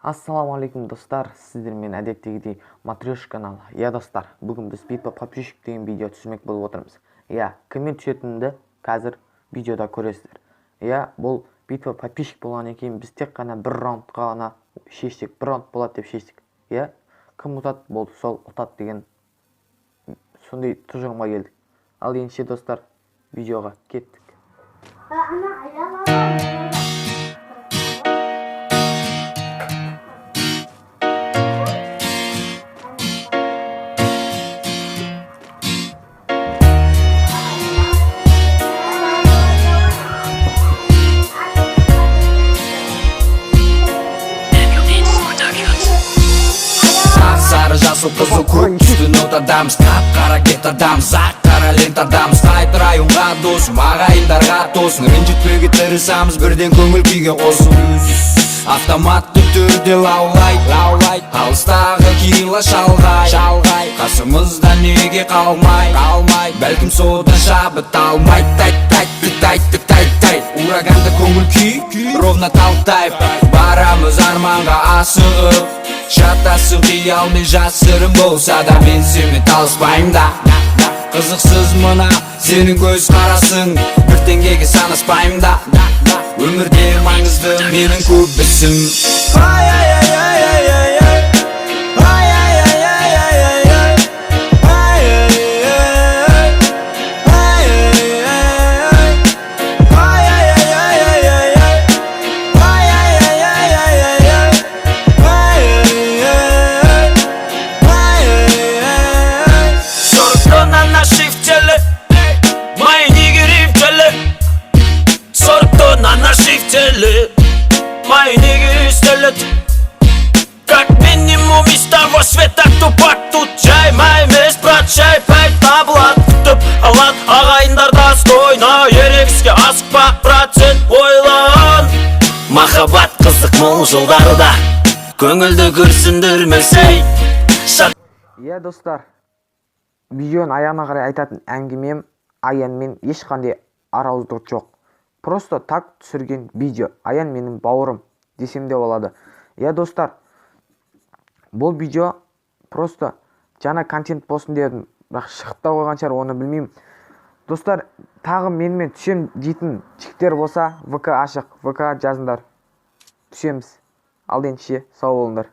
Ассалаумағалейкум достар, сіздермен әдеттегідей Матрешка каналы. Достар, бүгін біз битва подписчик деген видео түсірмек болып отырмыз. Кіммен түсетінді қазір видеода көресіздер. Бұл битва подписчик болғаннан кейін біз тек қана бір раундқа ғана шештік, бір раунд болады деп шештік. Кім ұтады, болды, сол ұтады деген сондай тұжырымға келдік. Ал ендеше достар, видеоға кеттік. Жасыл қызыл көк түсті нот адамыз, қап-қара кет адамыз, ақ-қара лент адамыз. Қайтыр айымға досым, ағайындарға тосың, ренжітпеуге тырысамыз, бірден көңіл күйге қосып. Автоматты түрде лаулайт, алыстағы кила шалғай, қасымызда неге қалмай, бәлкім содан шабыт алмай. Тайт, ураганды көңіл күй, ровно талтай, барамыз арманға асығып. Шатасың қиялмен жасырын болса да, мен сенімен талыспайым да. Қызықсыз мына сенің көз қарасың, бір теңгеге санаспайым да. Өмірде маңызды менің көп ісім. Мои нигеры стелят как минимум из того света. Тупак тут жай, емес брат, жай пәй табылат күтіп алат ағайындарда стойна. Ерегіске асықпа брат, сен ойлан. Махаббат қызық мол жылдарда, көңілді күрсіндірмесей. Достар, видеоның аяғына қарай айтатын әңгімем Аянмен ешқандай арауыздық жоқ. Просто так түсірген видео. Аян менің бауырым десем де болады. Достар, бұл видео просто жаңа контент болсын дедім, бірақ шығып та қойған шығар, оны білмеймін. Достар, тағы менімен түсем дейтін жігіттер болса, ВК ашық, ВК жазыңдар, түсеміз. Ал ендеше сау болыңдар.